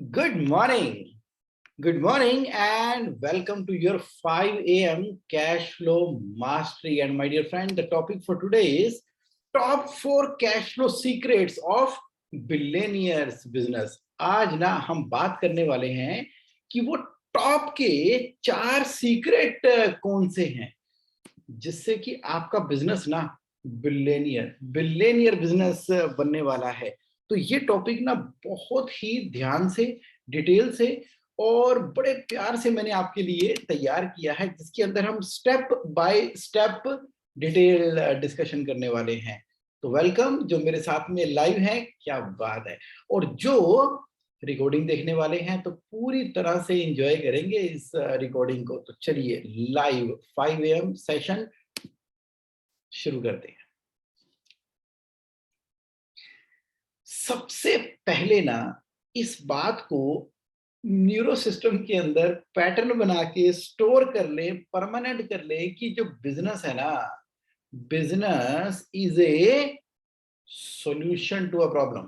Good morning. Good morning and welcome to your 5 a.m. cash flow mastery. And my dear friend, the topic for today is top 4 cash flow secrets of billionaires business. आज ना हम बात करने वाले हैं कि वो top के 4 सीक्रेट कौन से हैं जिससे कि आपका बिजनेस ना बिलियनियर बिलियनियर बिजनेस बनने वाला है। तो ये टॉपिक ना बहुत ही ध्यान से, डिटेल से और बड़े प्यार से मैंने आपके लिए तैयार किया है, जिसके अंदर हम step by step detail discussion करने वाले हैं। तो वेलकम जो मेरे साथ में लाइव है, क्या बात है। और जो रिकॉर्डिंग देखने वाले हैं तो पूरी तरह से एंजॉय करेंगे इस रिकॉर्डिंग को। तो चलिए लाइव 5 AM सेशन शुरू करते हैं। सबसे पहले ना इस बात को न्यूरो सिस्टम के अंदर पैटर्न बना के स्टोर कर ले, परमानेंट कर ले कि जो बिजनेस है ना, business is a solution to a problem.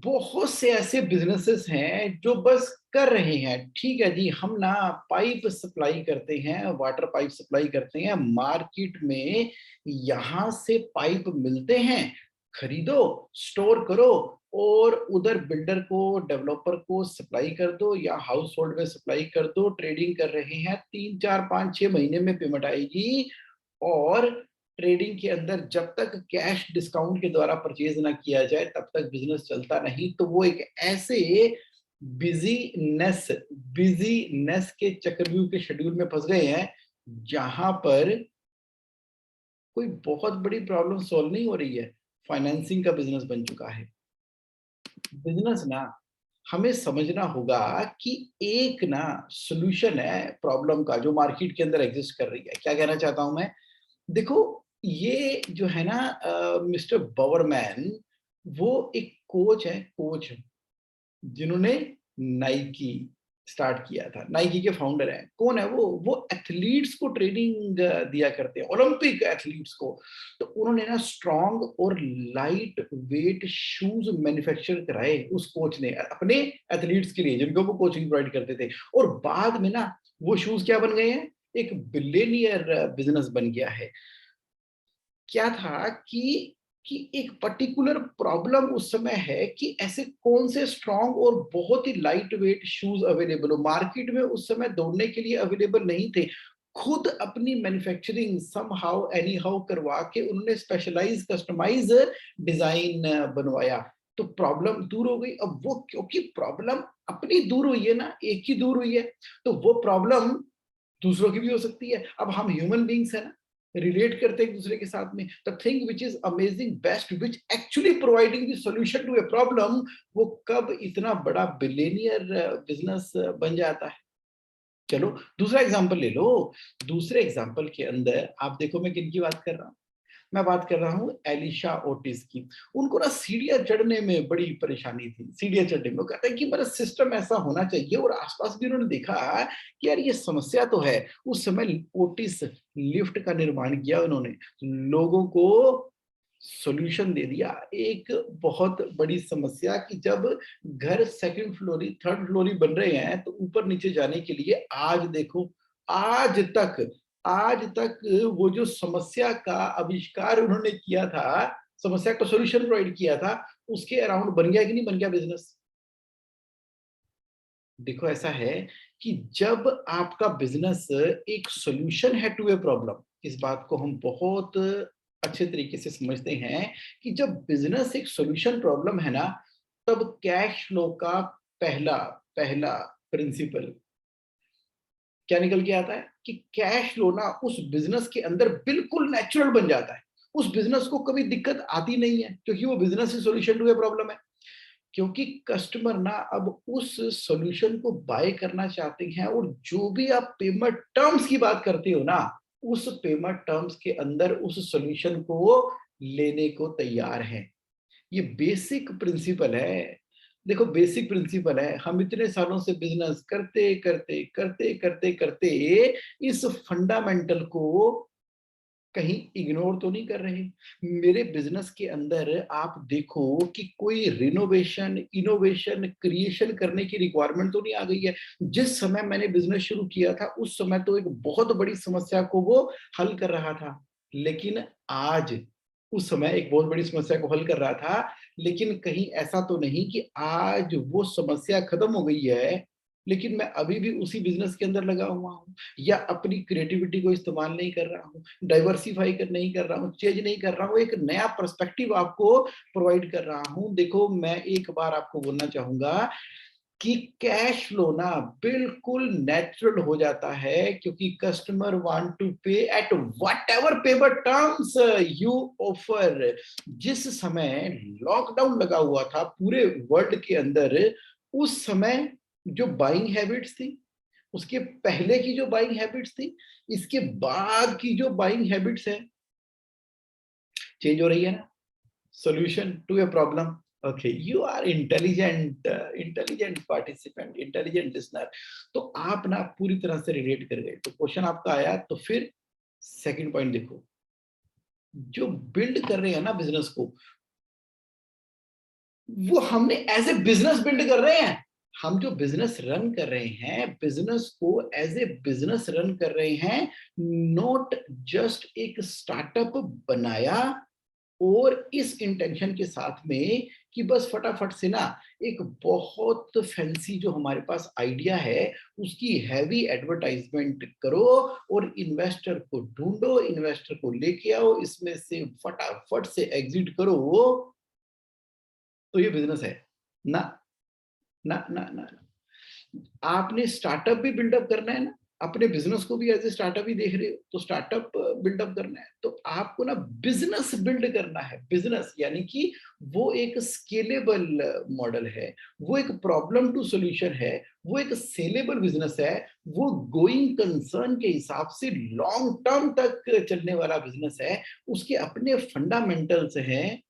बहुत से ऐसे बिजनेसेस हैं जो बस कर रहे हैं, ठीक है जी, हम ना पाइप सप्लाई करते हैं, वाटर पाइप सप्लाई करते हैं, मार्केट में यहां से पाइप मिलते हैं, खरीदो, स्टोर करो और उधर बिल्डर को, डेवलपर को सप्लाई कर दो या हाउस होल्ड में सप्लाई कर दो। ट्रेडिंग कर रहे हैं, 3 4 5 6 महीने में पेमेंट आएगी। और ट्रेडिंग के अंदर जब तक कैश डिस्काउंट के द्वारा परचेज ना किया जाए तब तक बिजनेस चलता नहीं। तो वो एक ऐसे बिजीनेस बिजीनेस के चक्रव्यूह के शेड्यूल में फंस गए हैं जहां पर कोई बहुत बड़ी प्रॉब्लम सॉल्व नहीं हो रही है, फाइनेंसिंग का बिजनेस बन चुका है। बिजनेस ना हमें समझना होगा कि एक ना सॉल्यूशन है प्रॉब्लम का जो मार्केट के अंदर एग्जिस्ट कर रही है। क्या कहना चाहता हूं मैं, देखो, ये जो है ना मिस्टर बवरमैन, वो एक कोच है, कोच जिन्होंने नाइकी स्टार्ट किया था। नाइकी के फाउंडर हैं। कौन है वो एथलीट्स को ट्रेनिंग दिया करते हैं, ओलंपिक एथलीट्स को। तो उन्होंने ना स्ट्रॉन्ग और लाइट वेट शूज मैन्युफैक्चर कराए उस कोच ने अपने एथलीट्स के लिए, जिनको वो कोचिंग प्रोवाइड करते थे। और बाद में ना वो शूज क्या बन गए हैं, एक बिलियनियर बिजनेस बन गया है। क्या था कि एक पर्टिकुलर प्रॉब्लम उस समय है कि ऐसे कौन से स्ट्रॉन्ग और बहुत ही लाइट वेट शूज अवेलेबल हो मार्केट में, उस समय दौड़ने के लिए अवेलेबल नहीं थे। खुद अपनी manufacturing somehow anyhow करवा के उन्होंने स्पेशलाइज कस्टमाइज डिजाइन बनवाया। तो प्रॉब्लम दूर हो गई। अब वो क्योंकि प्रॉब्लम अपनी दूर हुई है ना, एक ही दूर हुई है, तो वो प्रॉब्लम दूसरों की भी हो सकती है। अब हम ह्यूमन बींग्स है ना, रिलेट करते हैं एक दूसरे के साथ में। The thing which is amazing best which actually providing the solution to a problem, वो कब इतना बड़ा बिलियनियर बिजनेस बन जाता है। चलो दूसरा एग्जांपल ले लो। दूसरे एग्जांपल के अंदर आप देखो मैं किन की बात कर रहा हूं। मैं बात कर रहा हूँ एलिशा ओटिस की। उनको ना सीढ़ियां चढ़ने में बड़ी परेशानी थी, सीढ़ियां चढ़ने में। वो कहते हैं कि मेरा सिस्टम ऐसा होना चाहिए, और आसपास भी उन्होंने देखा कि यार ये समस्या तो है। उस समय ओटिस लिफ्ट का निर्माण किया उन्होंने, लोगों को सॉल्यूशन दे दिया एक बहुत बड़ी समस्या कि जब घर सेकंड फ्लोरी थर्ड फ्लोरी बन रहे हैं तो ऊपर नीचे जाने के लिए आज देखो, आज तक आज तक वो जो समस्या का आविष्कार उन्होंने किया था, समस्या का सॉल्यूशन प्रोवाइड किया था, उसके अराउंड बन गया कि नहीं बन गया बिजनेस। देखो ऐसा है कि जब आपका बिजनेस एक सॉल्यूशन है टू ए प्रॉब्लम, इस बात को हम बहुत अच्छे तरीके से समझते हैं कि जब बिजनेस एक सॉल्यूशन प्रॉब्लम है ना, तब कैश फ्लो का पहला पहला प्रिंसिपल क्या निकल के आता है कि कैश फ्लो ना उस बिजनेस के अंदर बिल्कुल नेचुरल बन जाता है। उस बिजनेस को कभी दिक्कत आती नहीं है, क्योंकि वो बिजनेस ही सॉल्यूशन टू ए प्रॉब्लम है। क्योंकि कस्टमर ना अब उस सॉल्यूशन को बाय करना चाहते हैं, और जो भी आप पेमेंट टर्म्स की बात करते हो ना, उस पेमेंट टर्म्स के अंदर उस सॉल्यूशन को लेने को तैयार हैं। ये बेसिक प्रिंसिपल है। देखो बेसिक प्रिंसिपल है, हम इतने सालों से बिजनेस करते करते करते करते करते इस फंडामेंटल को कहीं इग्नोर तो नहीं कर रहे। मेरे बिजनेस के अंदर आप देखो कि कोई रिनोवेशन, इनोवेशन, क्रिएशन करने की रिक्वायरमेंट तो नहीं आ गई है। जिस समय मैंने बिजनेस शुरू किया था उस समय तो एक बहुत बड़ी समस्या को वो हल कर रहा था। लेकिन आज, उस समय एक बहुत बड़ी समस्या को हल कर रहा था, लेकिन कहीं ऐसा तो नहीं कि आज वो समस्या खत्म हो गई है, लेकिन मैं अभी भी उसी बिजनेस के अंदर लगा हुआ हूँ, या अपनी क्रिएटिविटी को इस्तेमाल नहीं कर रहा हूँ, डाइवर्सिफाई कर नहीं कर रहा हूँ, चेंज नहीं कर रहा हूँ, एक नया पर्सपेक्टिव आपको प्रोवाइड कर रहा हूँ। देखो, मैं एक बार आपको बोलना चाहूंगा कि कैश फ्लो ना बिल्कुल नेचुरल हो जाता है, क्योंकि customer want to pay at whatever paper terms you offer. जिस समय लॉकडाउन लगा हुआ था पूरे वर्ल्ड के अंदर, उस समय जो बाइंग हैबिट्स थी, उसके पहले की जो बाइंग हैबिट्स थी, इसके बाद की जो बाइंग हैबिट्स है, चेंज हो रही है ना। Solution to a problem. Okay, you are intelligent, intelligent participant, intelligent listener. तो आप ना पूरी तरह से रिलेट कर गए, तो क्वेश्चन आपका आया। तो फिर सेकंड पॉइंट देखो, जो बिल्ड कर रहे हैं ना बिजनेस को, वो हमने एज ए बिजनेस बिल्ड कर रहे हैं। हम जो बिजनेस रन कर रहे हैं, बिजनेस को एज ए बिजनेस रन कर रहे हैं, नॉट जस्ट एक स्टार्टअप बनाया और इस इंटेंशन के साथ में कि बस फटाफट से ना एक बहुत फैंसी जो हमारे पास आइडिया है उसकी हैवी एडवर्टाइजमेंट करो और इन्वेस्टर को ढूंढो, इन्वेस्टर को लेके आओ, इसमें से फटाफट से एग्जिट करो, तो ये बिजनेस है ना। ना ना ना, आपने स्टार्टअप भी बिल्डअप करना है ना, अपने बिजनेस को भी एज ए स्टार्टअप ही देख रहे हो, तो स्टार्टअप बिल्डअप करना है, तो आपको ना बिजनेस बिल्ड करना है। बिजनेस यानी कि वो एक स्केलेबल मॉडल है, वो एक प्रॉब्लम टू सॉल्यूशन है, वो एक सेलेबल बिजनेस है, वो गोइंग कंसर्न के हिसाब से लॉन्ग टर्म तक चलने वाला बिजनेस है। उसके अपने फंडामेंटल्स हैं।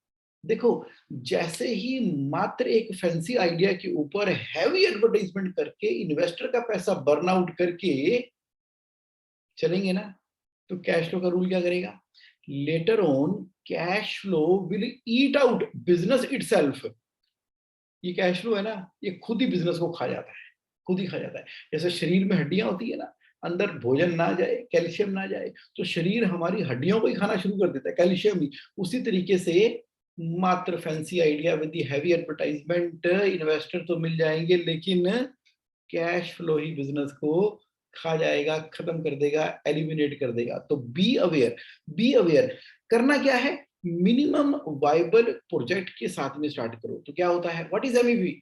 देखो, जैसे ही मात्र एक फैंसी आइडिया के ऊपर हैवी एडवर्टाइजमेंट करके इन्वेस्टर का पैसा बर्न आउट करके चलेंगे ना, तो कैश फ्लो का रूल क्या करेगा? Later on cash flow will eat out business itself. ये कैश फ्लो है ना, ये खुद ही बिजनेस को खा जाता है, खुद ही खा जाता है। जैसे शरीर में हड्डियां होती है ना, अंदर भोजन ना जाए, कैल्शियम ना जाए, तो शरीर हमारी हड्डियों को ही खाना शुरू कर देता है, कैल्शियम ही। उसी तरीके से मात्र fancy idea with the heavy advertisement, investor तो मिल जाएंगे, लेकिन कैश फ्लो ही बिजनेस को खा जाएगा, खत्म कर देगा, एलिमिनेट कर देगा। तो बी अवेयर, बी अवेयर। करना क्या है? मिनिमम वाइबल प्रोजेक्ट के साथ में स्टार्ट करो। तो क्या होता है, व्हाट इज एमवीपी?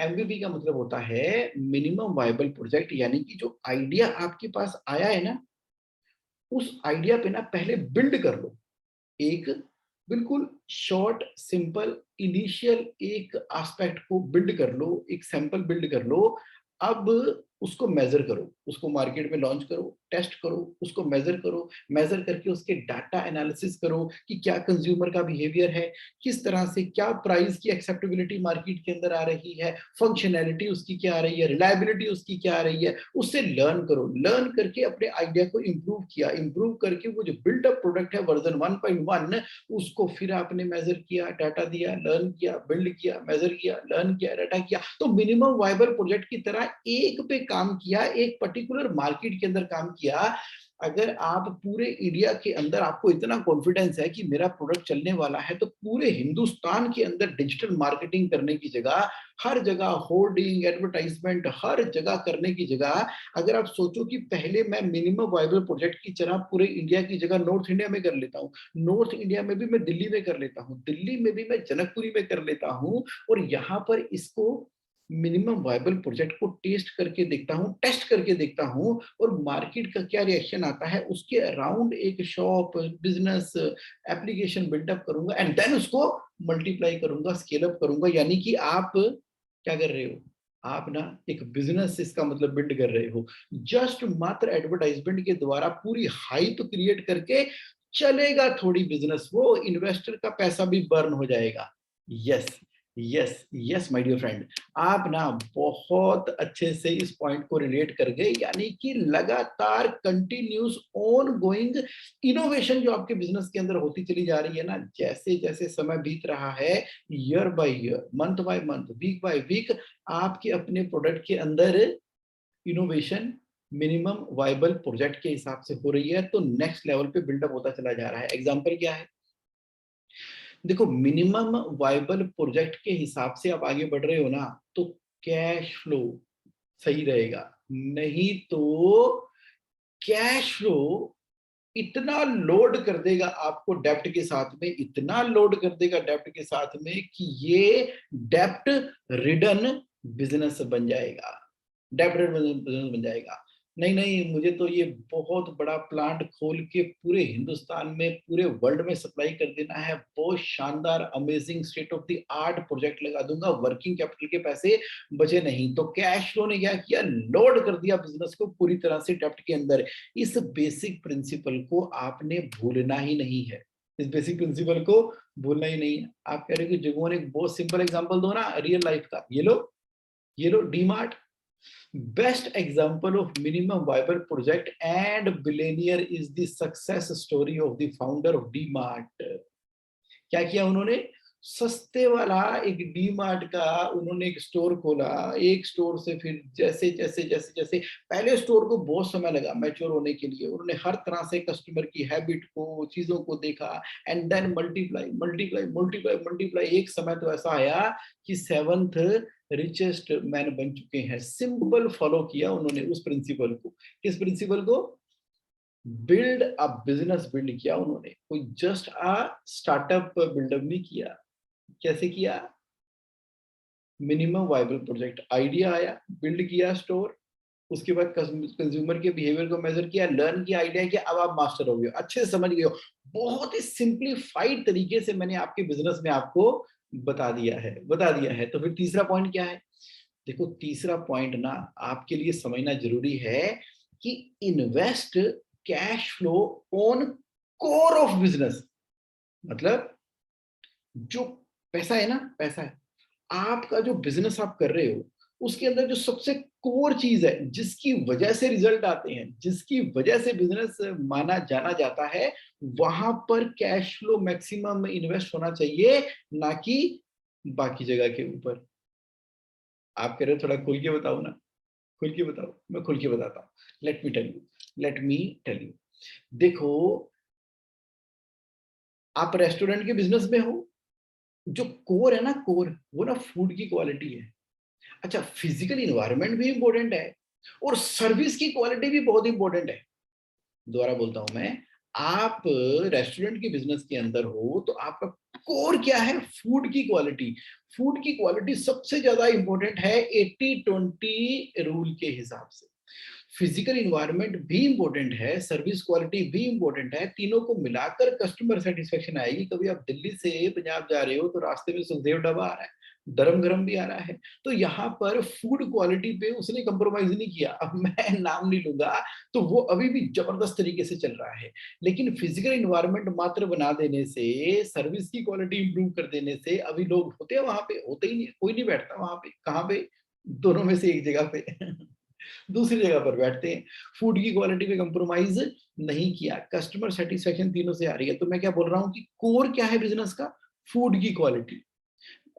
एमवीपी का मतलब होता है मिनिमम वाइबल प्रोजेक्ट, यानी कि जो आइडिया आपके पास आया है ना, उस आइडिया पे ना पहले बिल्ड कर लो। एक बिल्कुल शॉर्ट सिंपल इनिशियल एक एस्पेक्ट को बिल्ड कर लो, एक सैंपल बिल्ड कर लो। अब उसको मेजर करो, उसको मार्केट में लॉन्च करो, टेस्ट करो, उसको मेजर करो, मेजर करके उसके डाटा एनालिसिस करो कि क्या कंज्यूमर का बिहेवियर है, किस तरह से, क्या प्राइस की एक्सेप्टेबिलिटी मार्केट के अंदर आ रही है, फंक्शनैलिटी उसकी क्या आ रही है, रिलायबिलिटी उसकी क्या आ रही है, उससे लर्न करो। लर्न करके अपने आइडिया को इंप्रूव किया, इंप्रूव करके वो जो बिल्टअप प्रोडक्ट है वर्जन 1.1, उसको फिर आपने मेजर किया, डाटा दिया, लर्न किया, बिल्ड किया, मेजर किया, लर्न किया, डाटा किया। तो मिनिमम वाइबल प्रोजेक्ट की तरह एक पे काम किया, एक पर्टिकुलर मार्केट के अंदर काम किया। अगर आप पूरे इंडिया के अंदर आपको इतना कॉन्फिडेंस है कि मेरा प्रोडक्ट चलने वाला है, तो पूरे हिंदुस्तान के अंदर डिजिटल मार्केटिंग करने की जगह, हर जगह होर्डिंग, एडवर्टाइजमेंट, हर जगह करने की जगह, अगर आप सोचो कि पहले मैं मिनिमम वाइबल प्रोजेक्ट की तरह पूरे इंडिया की जगह नॉर्थ इंडिया में कर लेता हूँ, नॉर्थ इंडिया में भी मैं दिल्ली में कर लेता हूँ, दिल्ली में भी मैं जनकपुरी में कर लेता हूँ, और यहाँ पर इसको मिनिमम वायबल प्रोजेक्ट को टेस्ट करके देखता हूँ, टेस्ट करके देखता हूँ, और मार्केट का क्या रिएक्शन आता है, उसके अराउंड एक शॉप, बिजनेस, एप्लीकेशन बिल्डअप करूंगा, एंड देन उसको मल्टीप्लाई करूंगा, स्केल अप करूंगा। यानी कि आप क्या कर रहे हो? आप ना एक बिजनेस, इसका मतलब बिल्ड कर रहे हो। जस्ट मात्र एडवर्टाइजमेंट के द्वारा पूरी हाइप क्रिएट करके चलेगा थोड़ी बिजनेस, वो इन्वेस्टर का पैसा भी बर्न हो जाएगा। Yes, yes yes my dear friend, आप ना बहुत अच्छे से इस पॉइंट को रिलेट कर गए, यानी कि लगातार कंटिन्यूस ऑन गोइंग इनोवेशन जो आपके बिजनेस के अंदर होती चली जा रही है ना, जैसे जैसे समय बीत रहा है, year by year, month by month, week by week, आपके अपने प्रोडक्ट के अंदर इनोवेशन मिनिमम वाइबल प्रोजेक्ट के हिसाब से हो रही है, तो नेक्स्ट लेवल पे बिल्डअप होता चला जा रहा है। एग्जाम्पल क्या है? देखो, मिनिमम वाइबल प्रोजेक्ट के हिसाब से आप आगे बढ़ रहे हो ना, तो कैश फ्लो सही रहेगा, नहीं तो कैश फ्लो इतना लोड कर देगा आपको डेप्ट के साथ में, इतना लोड कर देगा डेप्ट के साथ में कि ये डेप्ट रिडन बिजनेस बन जाएगा, डेप्ट रिडन बिजनेस बन जाएगा। नहीं नहीं, मुझे तो ये बहुत बड़ा प्लांट खोल के पूरे हिंदुस्तान में, पूरे वर्ल्ड में सप्लाई कर देना है, बहुत शानदार amazing state of the art project लगा दूंगा, वर्किंग कैपिटल के पैसे बचे नहीं, तो कैश फ्लो ने क्या किया, लोड कर दिया बिजनेस को पूरी तरह से डेप्ट के अंदर। इस बेसिक प्रिंसिपल को आपने भूलना ही नहीं है, इस बेसिक प्रिंसिपल को भूलना ही नहीं है। आप कह रहे हो कि जगमोहन एक बहुत सिंपल एग्जांपल दो ना रियल लाइफ का, ये लो DMart, best example of minimum viable project and billionaire is the success story of the founder of DMart. क्या किया उन्होंने, सस्ते वाला एक डी मार्ट का उन्होंने एक स्टोर खोला, एक स्टोर से फिर जैसे जैसे जैसे जैसे पहले स्टोर को बहुत समय लगा मैच्योर होने के लिए, उन्होंने हर तरह से कस्टमर की हैबिट को, चीजों को देखा, and then multiply multiply multiply multiply, एक समय तो ऐसा आया कि सेवंथ रिचेस्ट मैन बन चुके हैं। सिंपल फॉलो किया उन्होंने उस प्रिंसिपल को, किस प्रिंसिपल को, बिल्ड अ बिजनेस बिल्ड किया उन्होंने, कोई जस्ट अ स्टार्टअप बिल्डअप नहीं किया। कैसे किया, मिनिमम वाइबल प्रोजेक्ट, आइडिया आया, बिल्ड किया स्टोर, उसके बाद कंज्यूमर के बिहेवियर को मेजर किया, लर्न किया, आइडिया किया, अब आप मास्टर हो गए, अच्छे से समझ गए हो। बहुत ही सिंप्लीफाइड तरीके से मैंने आपके बिजनेस में आपको बता दिया है। तो फिर तीसरा पॉइंट क्या है? देखो, तीसरा पॉइंट ना आपके लिए समझना जरूरी है कि invest cash flow on core of business. मतलब जो पैसा है ना, पैसा है, आपका जो बिजनेस आप कर रहे हो, उसके अंदर जो सबसे कोर चीज है, जिसकी वजह से रिजल्ट आते हैं, जिसकी वजह से बिजनेस माना जाना जाता है, वहां पर कैश फ्लो मैक्सिमम इन्वेस्ट होना चाहिए, ना कि बाकी जगह के ऊपर। आप कह रहे हो थोड़ा खुल के बताओ ना, खुल के बताओ, मैं खुल के बताता हूँ। Let me tell you. देखो, आप रेस्टोरेंट के बिजनेस में हो, जो कोर है ना, कोर वो ना फूड की क्वालिटी है। अच्छा, फिजिकल इन्वायरमेंट भी इंपॉर्टेंट है और सर्विस की क्वालिटी भी बहुत इंपॉर्टेंट है। दोबारा बोलता हूं मैं, आप रेस्टोरेंट के बिजनेस के अंदर हो तो आपका कोर क्या है, फूड की क्वालिटी। फूड की क्वालिटी सबसे ज्यादा इंपॉर्टेंट है 80-20 रूल के हिसाब से। फिजिकल इन्वायरमेंट भी इंपॉर्टेंट है, सर्विस क्वालिटी भी इंपॉर्टेंट है, तीनों को मिलाकर कस्टमर सेटिस्फेक्शन आएगी। कभी आप दिल्ली से पंजाब जा रहे हो तो रास्ते में सुखदेव ढाबा आ रहा है, गरम गरम भी आ रहा है, तो यहाँ पर फूड क्वालिटी पे उसने कंप्रोमाइज नहीं किया। अब मैं नाम नहीं लूंगा, तो वो अभी भी जबरदस्त तरीके से चल रहा है। लेकिन फिजिकल इन्वायरमेंट मात्र बना देने से, सर्विस की क्वालिटी इंप्रूव कर देने से, अभी लोग होते हैं वहां पे, होते ही नहीं, कोई नहीं बैठता वहां पे, कहाँ पे, दोनों में से एक जगह पे दूसरी जगह पर बैठते हैं। फूड की क्वालिटी पे कंप्रोमाइज नहीं किया, कस्टमर सेटिस्फेक्शन तीनों से आ रही है। तो मैं क्या बोल रहा हूँ कि कोर क्या है बिजनेस का, फूड की क्वालिटी।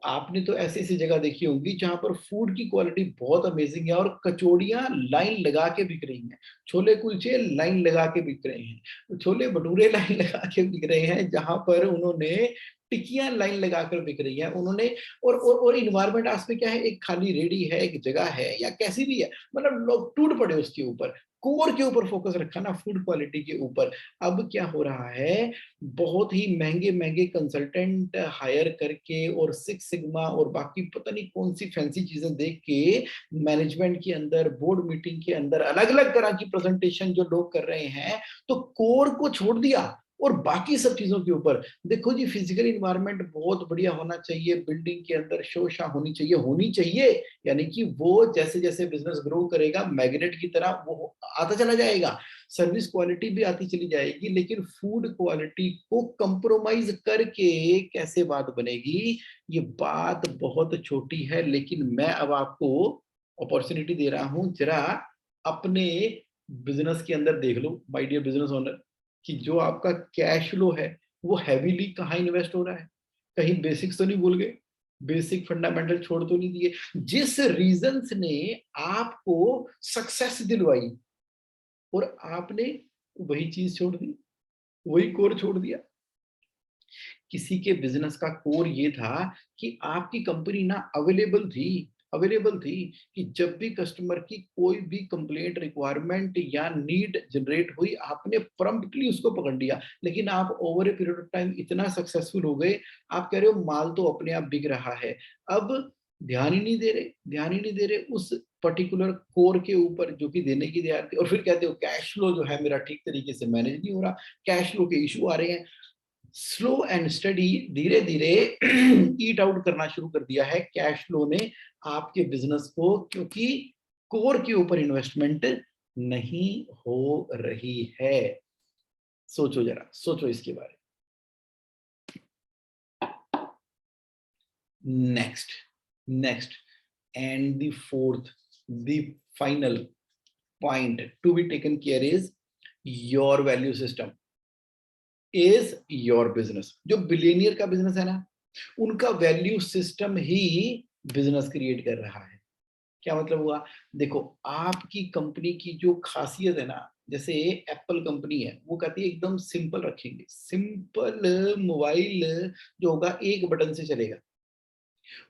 आपने तो ऐसी ऐसी जगह देखी होंगी जहां पर फूड की क्वालिटी बहुत अमेजिंग है और कचौड़ियां लाइन लगा के बिक रही हैं, छोले कुलचे लाइन लगा के बिक रहे हैं, छोले भटूरे लाइन लगा के बिक रहे हैं, जहां पर उन्होंने टिकियां लाइन लगाकर बिक रही हैं उन्होंने। और इन्वायरमेंट आज में क्या है, एक खाली रेडी है, एक जगह है या कैसी भी है, मतलब लोग टूट पड़े उसके ऊपर। कोर के ऊपर फोकस रखा ना, फूड क्वालिटी के ऊपर। अब क्या हो रहा है, बहुत ही महंगे महंगे कंसल्टेंट हायर करके और सिक्स सिग्मा और बाकी पता नहीं कौन सी फैंसी चीजें देख के मैनेजमेंट के अंदर, बोर्ड मीटिंग के अंदर अलग अलग तरह की प्रेजेंटेशन जो लोग कर रहे हैं, तो कोर को छोड़ दिया और बाकी सब चीजों के ऊपर देखो जी, फिजिकल इन्वायरमेंट बहुत बढ़िया होना चाहिए, बिल्डिंग के अंदर शोशा होनी चाहिए, यानी कि वो जैसे जैसे बिजनेस ग्रो करेगा मैग्नेट की तरह वो आता चला जाएगा, सर्विस क्वालिटी भी आती चली जाएगी, लेकिन फूड क्वालिटी को कंप्रोमाइज करके कैसे बात बनेगी, ये बात बहुत छोटी है। लेकिन मैं अब आपको अपॉर्चुनिटी दे रहा हूं, जरा अपने बिजनेस के अंदर देख लो माय डियर बिजनेस ओनर, कि जो आपका कैश फ्लो है वो हैवीली कहाँ इन्वेस्ट हो रहा है, कहीं बेसिक्स तो नहीं भूल गए, बेसिक फंडामेंटल छोड़ तो नहीं दिए, जिस रीजंस ने आपको सक्सेस दिलवाई और आपने वही चीज छोड़ दी, वही कोर छोड़ दिया। किसी के बिजनेस का कोर ये था कि आपकी कंपनी ना अवेलेबल थी कि जब भी कस्टमर की कोई भी कंप्लेंट रिक्वायरमेंट या नीड जनरेट हुई आपने प्रॉम्प्टली उसको पकड़ लिया। लेकिन आप over a period of time इतना सक्सेसफुल हो गए, आप कह रहे हो माल तो अपने आप बिक रहा है, अब ध्यान ही नहीं दे रहे उस पर्टिकुलर कोर के ऊपर जो कि देने की तैयार थी, और फिर कहते हो कैश फ्लो जो है मेरा ठीक तरीके से मैनेज नहीं हो रहा, कैश फ्लो के इशू आ रहे हैं। स्लो एंड स्टडी धीरे धीरे ईट आउट करना शुरू कर दिया है कैश फ्लो ने आपके बिजनेस को, क्योंकि कोर के ऊपर इन्वेस्टमेंट नहीं हो रही है। सोचो जरा, सोचो इसके बारे में। Next and the fourth, the final point to be taken care is your value system is your business. जो बिलियनियर का बिजनेस है ना, उनका वैल्यू सिस्टम ही बिजनेस क्रिएट कर रहा है। क्या मतलब हुआ, देखो आपकी कंपनी की जो खासियत है ना, जैसे एप्पल कंपनी है वो कहती है एकदम सिंपल रखेंगे, सिंपल मोबाइल जो होगा एक बटन से चलेगा,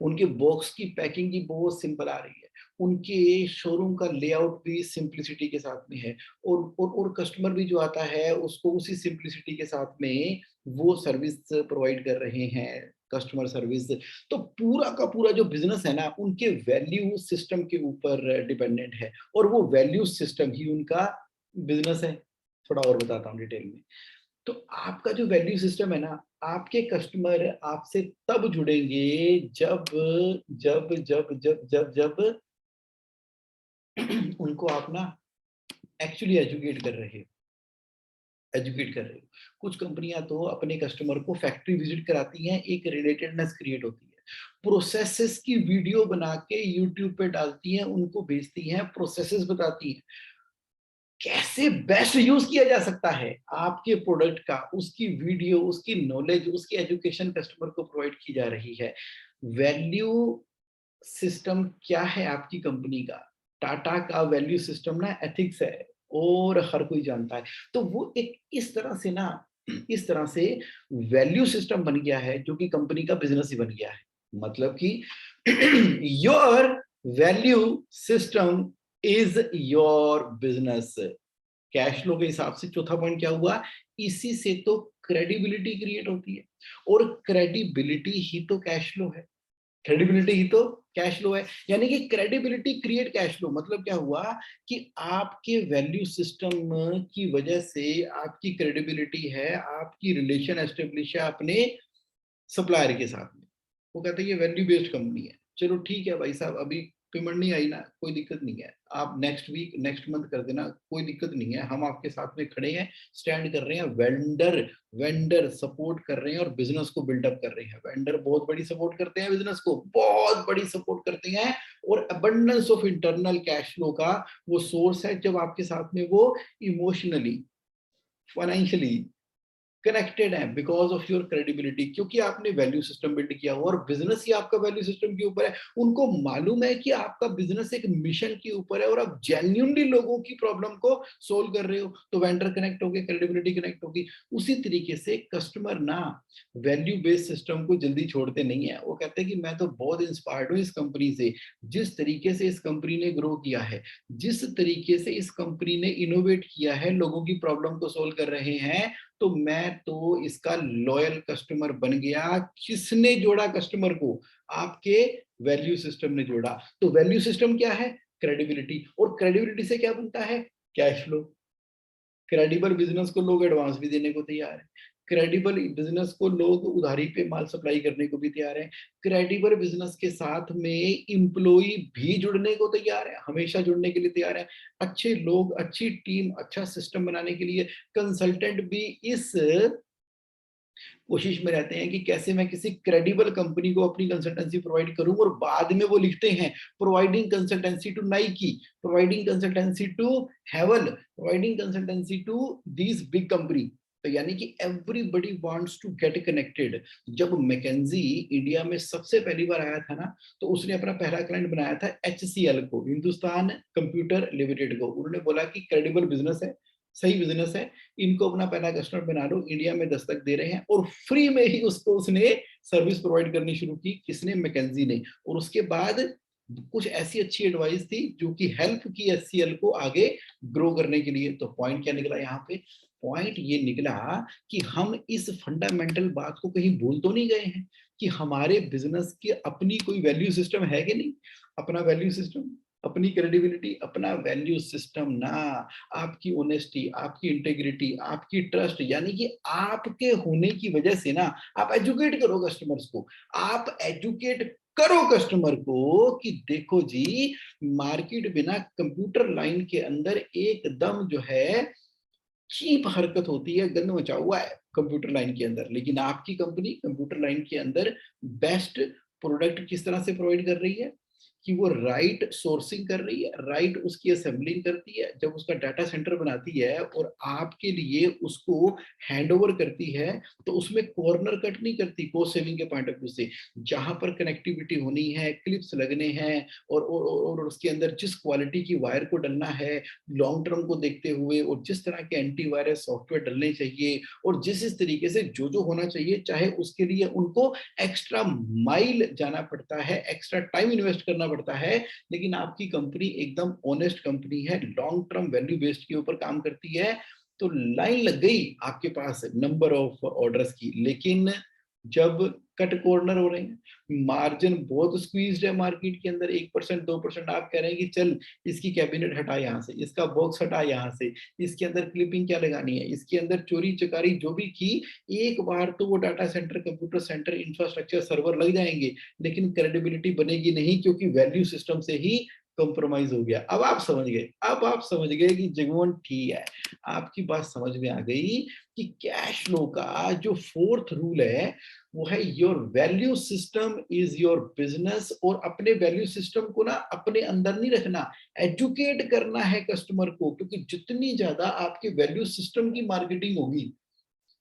उनके बॉक्स की पैकिंग भी बहुत सिंपल आ रही है, उनके शोरूम का लेआउट भी सिंपलिसिटी के साथ में है, और कस्टमर भी जो आता है उसको उसी सिंपलिसिटी के साथ में वो सर्विस प्रोवाइड कर रहे हैं, कस्टमर सर्विस। तो पूरा का पूरा जो बिजनेस है ना उनके वैल्यू सिस्टम के ऊपर डिपेंडेंट है, और वो वैल्यू सिस्टम ही उनका बिजनेस है। थोड़ा और बताता हूँ डिटेल में। तो आपका जो वैल्यू सिस्टम है ना, आपके कस्टमर आपसे तब जुड़ेंगे जब जब जब जब जब जब उनको आप ना एक्चुअली एजुकेट कर रहे हो। कुछ कंपनियां तो अपने कस्टमर को फैक्ट्री विजिट कराती हैं, एक रिलेटेडनेस क्रिएट होती है, प्रोसेसेस की वीडियो बना के यूट्यूब पे डालती हैं, उनको भेजती हैं, प्रोसेसेस बताती हैं, कैसे बेस्ट यूज किया जा सकता है आपके प्रोडक्ट का, उसकी वीडियो, उसकी नॉलेज, उसकी एजुकेशन कस्टमर को प्रोवाइड की जा रही है। वैल्यू सिस्टम क्या है आपकी कंपनी का, टाटा का वैल्यू सिस्टम ना एथिक्स है, और हर कोई जानता है। तो वो एक इस तरह से ना, इस तरह से वैल्यू सिस्टम बन गया है जो कि कंपनी का बिजनेस ही बन गया है। मतलब कि your value system is your business. Cash flow के हिसाब से चौथा पॉइंट क्या हुआ, इसी से तो क्रेडिबिलिटी क्रिएट होती है, और क्रेडिबिलिटी ही तो कैश फ्लो है, क्रेडिबिलिटी ही तो कैश फ्लो है। यानी कि क्रेडिबिलिटी क्रिएट कैश फ्लो। मतलब क्या हुआ कि आपके वैल्यू सिस्टम की वजह से आपकी क्रेडिबिलिटी है, आपकी रिलेशन एस्टेब्लिश है अपने सप्लायर के साथ में। वो कहते हैं ये वैल्यू बेस्ड कंपनी है, चलो ठीक है भाई साहब, अभी पेमेंट नहीं आई ना, कोई दिक्कत नहीं है, आप नेक्स्ट वीक नेक्स्ट मंथ कर देना, कोई दिक्कत नहीं है, हम आपके साथ में खड़े हैं, स्टैंड कर रहे हैं, वेंडर वेंडर सपोर्ट कर रहे हैं और बिजनेस को बिल्डअप कर रहे हैं। वेंडर बहुत बड़ी सपोर्ट करते हैं, बिजनेस को बहुत बड़ी सपोर्ट करते हैं, और abundance of internal cash flow का वो सोर्स है जब आपके साथ में वो इमोशनली, फाइनेंशियली कनेक्टेड है, बिकॉज ऑफ योर क्रेडिबिलिटी, क्योंकि आपने वैल्यू सिस्टम बिल्ड किया हुआ, और बिजनेस ही आपका वैल्यू सिस्टम के ऊपर है। उनको मालूम है कि आपका बिजनेस एक मिशन के ऊपर है और आप जेन्युइनली लोगों की प्रॉब्लम को सोल्व कर रहे हो, तो वेंडर कनेक्ट होगी, क्रेडिबिलिटी कनेक्ट होगी। उसी तरीके से कस्टमर ना वैल्यू बेस्ड सिस्टम को जल्दी छोड़ते नहीं है, वो कहते हैं कि मैं तो बहुत इंस्पायर्ड हूँ इस कंपनी से, जिस तरीके से इस कंपनी ने ग्रो किया है, जिस तरीके से इस कंपनी ने इनोवेट किया है, लोगों की प्रॉब्लम को सोल्व कर रहे हैं, तो मैं तो इसका लॉयल कस्टमर बन गया। किसने जोड़ा कस्टमर को, आपके वैल्यू सिस्टम ने जोड़ा। तो वैल्यू सिस्टम क्या है, क्रेडिबिलिटी, और क्रेडिबिलिटी से क्या बनता है, कैश फ्लो। क्रेडिबल बिजनेस को लोग एडवांस भी देने को तैयार है, क्रेडिबल बिजनेस को लोग उधारी पे माल सप्लाई करने को भी तैयार हैं। क्रेडिबल बिजनेस के साथ में एम्प्लॉई भी जुड़ने को तैयार है, हमेशा जुड़ने के लिए तैयार है। अच्छे लोग, अच्छी टीम, अच्छा सिस्टम बनाने के लिए कंसल्टेंट भी इस कोशिश में रहते हैं कि कैसे मैं किसी क्रेडिबल कंपनी को अपनी कंसल्टेंसी प्रोवाइड करूं, और बाद में वो लिखते हैं providing consultancy to Nike, providing consultancy to Havells, providing consultancy to these big company. तो यानी कि everybody wants to get connected. जब मैकेंजी इंडिया में सबसे पहली बार आया था ना, तो उसने अपना पहला क्लाइंट बनाया था HCL को, हिंदुस्तान कंप्यूटर लिमिटेड को। उन्होंने बोला कि क्रेडिबल बिजनेस है, सही बिजनेस है, इनको अपना पहला कस्टमर बना लो, इंडिया में दस्तक दे रहे हैं, और फ्री में ही उसको उसने सर्विस प्रोवाइड करनी शुरू की। किसने? मैकेंजी ने। और उसके बाद कुछ ऐसी अच्छी एडवाइस थी जो कि हेल्प की HCL को आगे ग्रो करने के लिए। तो पॉइंट क्या निकला यहाँ पे? पॉइंट ये निकला कि हम इस फंडामेंटल बात को कहीं भूल तो नहीं गए हैं कि हमारे बिजनेस की अपनी कोई वैल्यू सिस्टम है कि नहीं? अपना वैल्यू सिस्टम, अपनी क्रेडिबिलिटी, अपना वैल्यू सिस्टम ना, आपकी ऑनेस्टी, आपकी इंटेग्रिटी, आपकी ट्रस्ट, यानी कि आपके होने की वजह से ना आप एजुकेट करो कस्टमर्स को, आप एजुकेट करो कस्टमर को कि देखो जी, मार्केट बिना कंप्यूटर लाइन के अंदर एकदम जो है चीप हरकत होती है, गंद मचा हुआ है कंप्यूटर लाइन के अंदर, लेकिन आपकी कंपनी कंप्यूटर लाइन के अंदर बेस्ट प्रोडक्ट किस तरह से प्रोवाइड कर रही है कि वो राइट सोर्सिंग कर रही है, राइट उसकी असेंबलिंग करती है, जब उसका डाटा सेंटर बनाती है और आपके लिए उसको हैंड ओवर करती है, तो उसमें कॉर्नर कट नहीं करती कॉस्ट सेविंग के पॉइंट ऑफ व्यू से। जहां पर कनेक्टिविटी होनी है, क्लिप्स लगने हैं, और उसके अंदर जिस क्वालिटी की वायर को डलना है लॉन्ग टर्म को देखते हुए, और जिस तरह के एंटीवायरस सॉफ्टवेयर डलने चाहिए, और जिस तरीके से जो जो होना चाहिए, चाहे उसके लिए उनको एक्स्ट्रा माइल जाना पड़ता है, एक्स्ट्रा टाइम इन्वेस्ट करना पड़ता है, लेकिन आपकी कंपनी एकदम ऑनेस्ट कंपनी है, लॉन्ग टर्म वैल्यू बेस्ड के ऊपर काम करती है। तो लाइन लग गई आपके पास नंबर ऑफ ऑर्डर्स की, लेकिन जब कट कॉर्नर हो रहे हैं, मार्जिन बहुत स्क्वीज्ड है मार्केट के अंदर, 1% 2%, आप कह रहे हैं कि चल इसकी कैबिनेट हटा यहाँ से, इसका बॉक्स हटा यहाँ से, इसके अंदर क्लिपिंग क्या लगानी है, इसके अंदर चोरी चकारी जो भी की, एक बार तो वो data centre, computer centre, infrastructure, server लग जाएंगे, लेकिन क्रेडिबिलिटी बनेगी नहीं, क्योंकि वैल्यू सिस्टम से ही कॉम्प्रोमाइज हो गया। अब आप समझ गए, अब आप समझ गए कि जगमोहन ठीक है, आपकी बात समझ में आ गई कि कैश फ्लो का जो फोर्थ रूल है वो है your value system is your business. और अपने वैल्यू सिस्टम को ना अपने अंदर नहीं रखना, एजुकेट करना है कस्टमर को, क्योंकि जितनी ज्यादा आपके वैल्यू सिस्टम की मार्केटिंग होगी,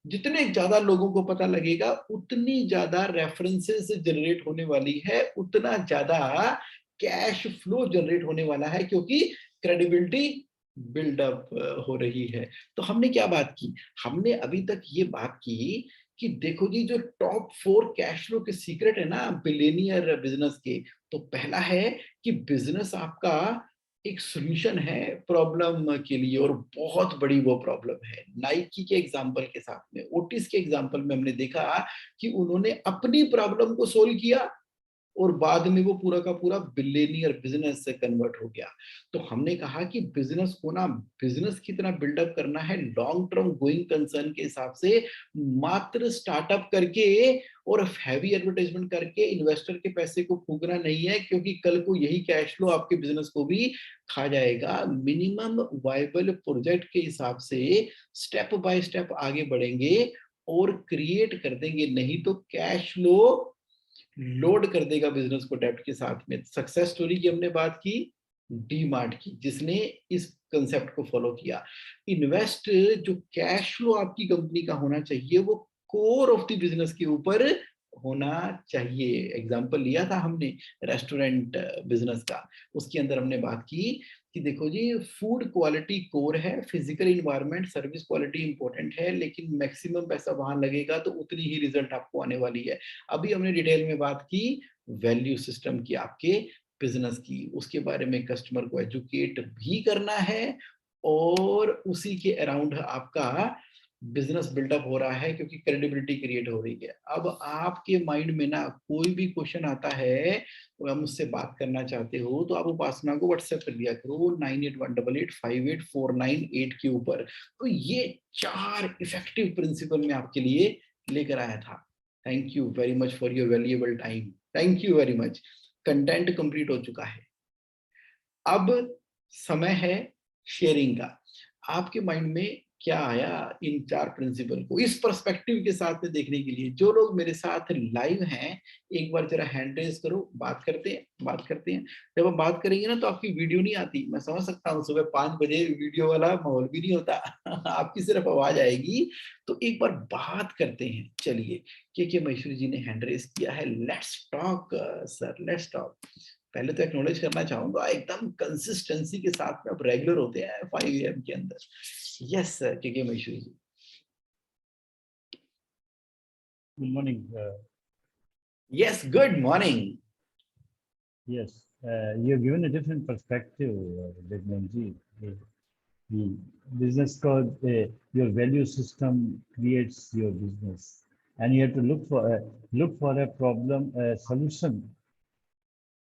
जितने ज्यादा लोगों को पता लगेगा, उतनी ज्यादा रेफरेंसेस जनरेट होने वाली है, उतना ज्यादा कैश फ्लो जनरेट होने वाला है, क्योंकि क्रेडिबिलिटी बिल्डअप हो रही है। तो हमने क्या बात की? हमने अभी तक ये बात की कि देखो जी, जो टॉप 4 कैश फ्लो के सीक्रेट है ना बिलियनियर बिजनेस के, तो पहला है कि बिजनेस आपका एक सॉल्यूशन है प्रॉब्लम के लिए, और बहुत बड़ी वो प्रॉब्लम है। नाइकी के एग्जांपल के साथ में, ओटिस के एग्जांपल में हमने देखा कि उन्होंने अपनी प्रॉब्लम को सोल्व किया, और बाद में वो पूरा का पूरा बिलियनियर बिजनेस से कन्वर्ट हो गया। तो हमने कहा कि बिजनेस को ना बिजनेस की तरह बिल्डअप करना है, लॉन्ग टर्म गोइंग कंसर्न के हिसाब से, मात्र स्टार्टअप करके और हैवी एडवर्टाइजमेंट करके इन्वेस्टर के पैसे को फूकना नहीं है, क्योंकि कल को यही कैश फ्लो आपके बिजनेस को भी खा जाएगा। मिनिमम वायबल प्रोजेक्ट के हिसाब से स्टेप बाय स्टेप आगे बढ़ेंगे और क्रिएट कर देंगे, नहीं तो कैश फ्लो लोड कर देगा बिजनेस को डेब्ट के साथ में। सक्सेस स्टोरी की हमने बात की, डी मार्ट की, जिसने इस कंसेप्ट को फॉलो किया। इन्वेस्ट जो कैश फ्लो आपकी कंपनी का होना चाहिए, वो कोर ऑफ द बिजनेस के ऊपर होना चाहिए। एग्जांपल लिया था हमने रेस्टोरेंट बिजनेस का, उसके अंदर हमने बात की कि देखो जी, फूड क्वालिटी कोर है, physical environment, service quality important है, लेकिन मैक्सिमम पैसा वहां लगेगा तो उतनी ही रिजल्ट आपको आने वाली है। अभी हमने डिटेल में बात की वैल्यू सिस्टम की, आपके बिजनेस की, उसके बारे में कस्टमर को एजुकेट भी करना है, और उसी के अराउंड आपका बिजनेस बिल्डअप हो रहा है क्योंकि क्रेडिबिलिटी क्रिएट हो रही है। अब आपके माइंड में ना कोई भी क्वेश्चन आता है और आप मुझसे बात करना चाहते हो तो आप उपासना को व्हाट्सएप कर दिया करो 9818858498 के ऊपर। तो ये 4 इफेक्टिव प्रिंसिपल मैं आपके लिए लेकर आया था। Thank you very much for your valuable time. Thank you very much. Content complete हो चुका है। अब समय है शेयरिंग का। आपके माइंड में क्या आया इन 4 प्रिंसिपल को इस पर्सपेक्टिव के साथ में देखने के लिए? जो लोग मेरे साथ लाइव हैं, एक बार जरा हैंड रेज करो, बात करते हैं, बात करते हैं। जब हम बात करेंगे ना तो आपकी वीडियो नहीं आती, मैं समझ सकता हूँ सुबह 5 बजे वीडियो वाला माहौल भी नहीं होता आपकी सिर्फ आवाज आएगी। तो एक बार बात करते हैं। चलिए, के महेश्वरी जी ने हैंड रेज किया है। Let's talk sir, let's talk. पहले तो एक्नॉलेज करना चाहूंगा एकदम कंसिस्टेंसी के साथ में आप रेगुलर होते हैं 5 AM के अंदर। यस सर, के महेश्वरी जी। Good morning. Yes, good morning. Yes, you have given a different perspective, Vedmanji. The business code, your value system creates your business, and you have to look for a problem, a solution.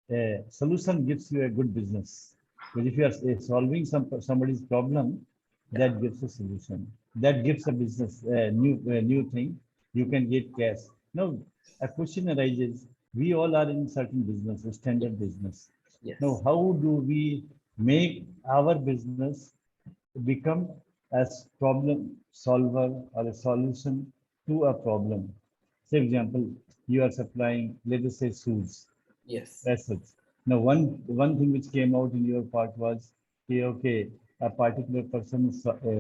A solution gives you a good business. But if you are solving somebody's problem, that gives a solution. That gives a business new thing. You can get cash. Now, a question arises. We all are in certain business, a standard business. Now, yes, how do we make our business become as problem solver or a solution to a problem? Say, example, you are supplying, let us say, shoes yes, as such. Now, one thing which came out in your part was, okay, a particular person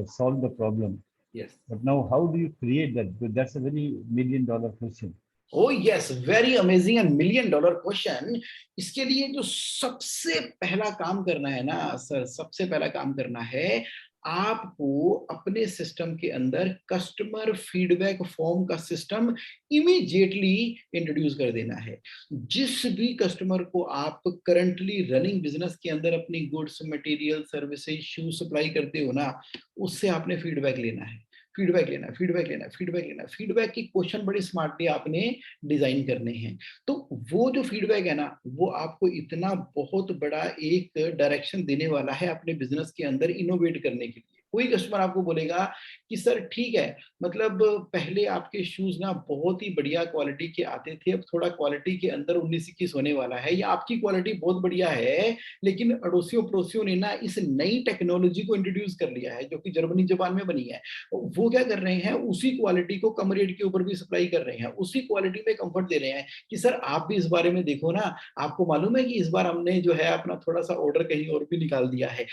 solved the problem. Yes. But now, how do you create that? Because that's a very $1 million question. O yes, very amazing and $1 million question. इसके लिए जो सबसे पहला काम करना है ना sir, सबसे पहला काम करना है, आपको अपने सिस्टम के अंदर कस्टमर फीडबैक फॉर्म का सिस्टम इमीडिएटली इंट्रोड्यूस कर देना है। जिस भी कस्टमर को आप करंटली रनिंग बिजनेस के अंदर अपनी गुड्स, मटेरियल, सर्विसेज, शू सप्लाई करते हो ना, उससे आपने फीडबैक लेना है, फीडबैक लेना है, फीडबैक लेना है, फीडबैक लेना है। फीडबैक की क्वेश्चन बड़ी स्मार्टली आपने डिजाइन करने हैं। तो वो जो फीडबैक है ना, वो आपको इतना बहुत बड़ा एक डायरेक्शन देने वाला है अपने बिजनेस के अंदर इनोवेट करने के लिए। कोई कस्टमर आपको बोलेगा कि सर ठीक है, मतलब पहले आपके शूज ना बहुत ही बढ़िया क्वालिटी के आते थे, अब थोड़ा क्वालिटी के अंदर 19-21 होने वाला है, या आपकी क्वालिटी बहुत बढ़िया है लेकिन अड़ोसियों पड़ोसियों ने ना इस नई टेक्नोलॉजी को इंट्रोड्यूस कर लिया है जो कि जर्मनी जापान में बनी है। वो क्या कर रहे हैं, उसी क्वालिटी को कम रेट के ऊपर भी सप्लाई कर रहे हैं, उसी क्वालिटी में कंफर्ट दे रहे हैं कि सर आप भी इस बारे में देखो ना, आपको मालूम है कि इस बार हमने जो है अपना थोड़ा सा ऑर्डर कहीं और भी निकाल दिया है।